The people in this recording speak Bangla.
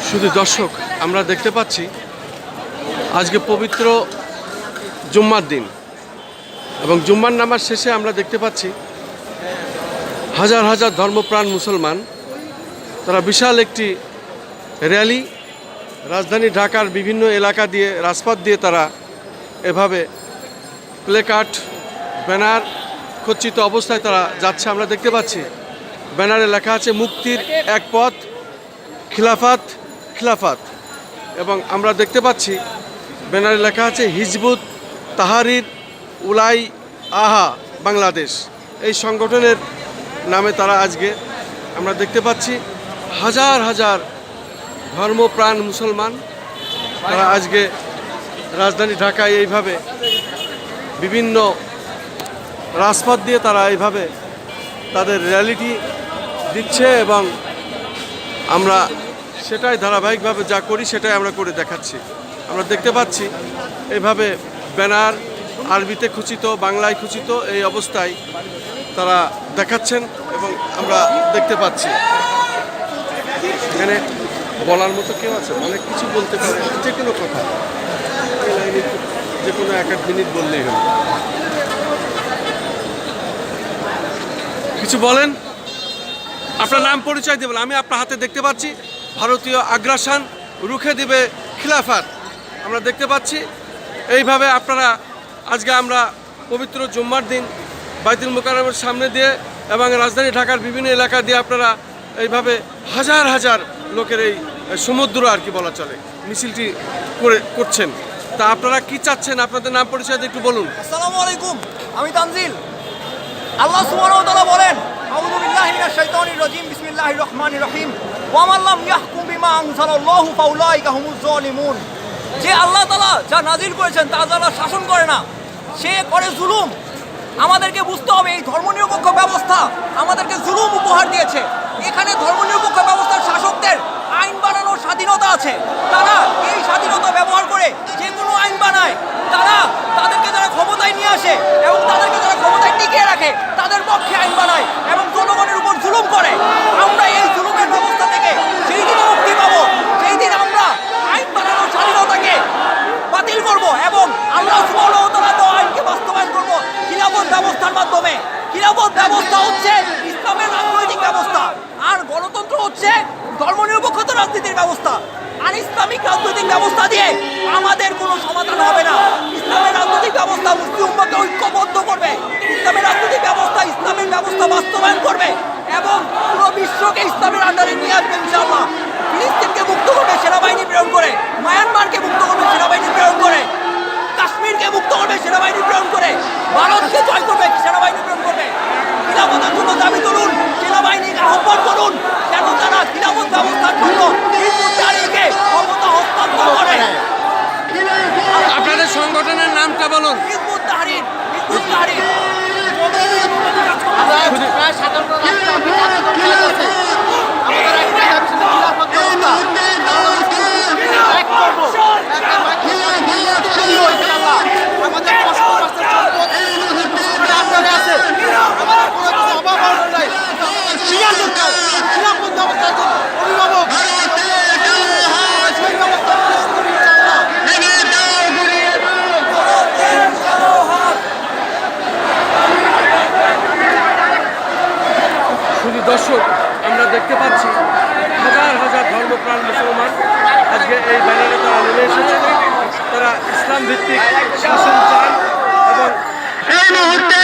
শুধু দর্শক, আমরা দেখতে পাচ্ছি আজকে পবিত্র জুম্মার দিন এবং জুম্মার নামাজ শেষে আমরা দেখতে পাচ্ছি হাজার হাজার ধর্মপ্রাণ মুসলমান তারা বিশাল একটি র্যালি রাজধানী ঢাকার বিভিন্ন এলাকা দিয়ে রাজপথ দিয়ে তারা এভাবে প্লেকার্ড ব্যানার খচ্চিত অবস্থায় তারা যাচ্ছে। আমরা দেখতে পাচ্ছি ব্যানারে লেখা আছে মুক্তির এক পথ, খিলাফত খিলাফত, এবং আমরা দেখতে পাচ্ছি ব্যানারে লেখা আছে হিজবুত তাহরির উলাই আহা বাংলাদেশ। এই সংগঠনের নামে তারা আজকে আমরা দেখতে পাচ্ছি হাজার হাজার ধর্মপ্রাণ মুসলমান তারা আজকে রাজধানী ঢাকায় এইভাবে বিভিন্ন রাজপথ দিয়ে তারা এইভাবে তাদের র্যালিটি দিচ্ছে এবং আমরা সেটাই ধারাবাহিকভাবে যা করি সেটাই আমরা করে দেখাচ্ছি। আমরা দেখতে পাচ্ছি এইভাবে ব্যানার আরবিতে খুচিত, বাংলায় খুচিত এই অবস্থায় তারা দেখাচ্ছেন এবং আমরা দেখতে পাচ্ছি এখানে বলার মতো কেউ আছে, অনেক কিছু বলতে পারে, যে কোনো কথা এই লাইনে যে কোনো এক মিনিট বললেই হলো। কিছু বলেন, আপনার নাম পরিচয় দেবেন। আমি আপনার হাতে দেখতে পাচ্ছি ভারতীয় আগ্রাসন রুখে দিবে খিলাফত। আমরা দেখতে পাচ্ছি এইভাবে আপনারা আজকে আমরা পবিত্র জুম্মার দিন বাইতুল মুকাররমের সামনে দিয়ে এবং রাজধানী ঢাকার বিভিন্ন এলাকা দিয়ে আপনারা এইভাবে হাজার হাজার লোকের এই সমুদ্র আর কি বলা চলে মিছিলটি করছেন। তা আপনারা কি চাচ্ছেন, আপনাদের নাম পরিচয় দিয়ে একটু বলুন। আসসালামু আলাইকুম, আমি তানজিল। আল্লাহ সুবহানাহু ওয়া তাআলা বলেন, আউযু বিল্লাহি মিনাশ শাইতানির রাজীম, বিসমিল্লাহির রহমানির রহিম, ওয়া মান লাম ইয়াহকুম বিমা আনজালাল্লাহু ফাউলাইকা হুমুজ জালিমুন। যে আল্লাহ তাআলা যা নাজিল করেছেন তা যারা শাসন করে না, সে করে জুলুম। আমাদেরকে বুঝতে হবে এই ধর্মনিরপেক্ষ ব্যবস্থা আমাদেরকে জুলুম উপহার দিয়েছে। এখানে ধর্মনিরপেক্ষ ব্যবস্থার শাসকদের আইন বানানোর স্বাধীনতা আছে, তারা এই স্বাধীনতা ব্যবহার করে যে কোনো আইন বানায়। তাদেরকে যারা ক্ষমতায় নিয়ে আসে এবং তাদেরকে যারা ক্ষমতায় টিকিয়ে রাখে তাদের পক্ষে আইন বানায় এবং জনগণের উপর জুলুম করে। আমরা এই জুলুমের ব্যবস্থা থেকে সেই দিন মুক্তি পাবো, সেই দিন আমরা আইন বানানোর স্বাধীনতাকে বাতিল করব এবং আল্লাহ সুবহানাহু ওয়া তাআলা দেওয়া আইনকে বাস্তবায়ন করব খিলাফত ব্যবস্থার মাধ্যমে। খিলাফত ব্যবস্থা হচ্ছে ইসলামের রাজনৈতিক ব্যবস্থা, আর গণতন্ত্র হচ্ছে ধর্মনিরপেক্ষতা রাজনীতির ব্যবস্থা। আর ইসলামিক রাজনৈতিক ব্যবস্থা দিয়ে আমাদের কোনো সমাধান হবে না। ইসলামের রাজনৈতিক ব্যবস্থা মুসলিম উম্মাহকে ঐক্যবদ্ধ করবে, ইসলামের রাজনৈতিক ব্যবস্থা ইসলামের ব্যবস্থা বাস্তবায়ন করবে এবং পুরো বিশ্বকে ইসলামের আন্ডারে নিয়ে আসবে ইনশাআল্লাহ। ফিলিস্তিনকে মুক্ত করবে সেনাবাহিনী প্রেরণ করে, মায়ানমারকে মুক্ত করবে সেনাবাহিনী প্রেরণ করে, কাশ্মীরকে মুক্ত করবে সেনাবাহিনী প্রেরণ করে, ভারতকে জয় করবে সেনাবাহিনী প্রেরণ করবে। খিলাফতের জন্য দাবি তুলুন, সেনাবাহিনীকে আহ্বান করুন যেন তারা খিলাফত ব্যবস্থার জন্য হিজবুত-তাহরীরকে ক্ষমতা হস্তান্তর করে। আপনাদের সংগঠনের নামটা বলুন। Hizb ut-Tahrir, Hizb ut-Tahrir. প্রায় 57 রাষ্ট্র আপনি কার্যক্রম চালাচ্ছে। আমাদের একটা দাবি ছিল খিলাফত ব্যবস্থা। এক করবো, একটা আমাদের কষ্ট কষ্টের সম্পদ আপনারা আছে, আমাদের কোনো কিছু অভাব নাই। খিলাফত ব্যবস্থার জন্য অভিভাবক সেই ব্যবস্থা শুধু দর্শক, আমরা দেখতে পাচ্ছি হাজার হাজার ধর্মপ্রাণ মুসলমান আজকে এই ব্যানারে তারা নেমে এসেছে। তারা ইসলাম ভিত্তিক শাসন চান এবং এই মুহূর্তে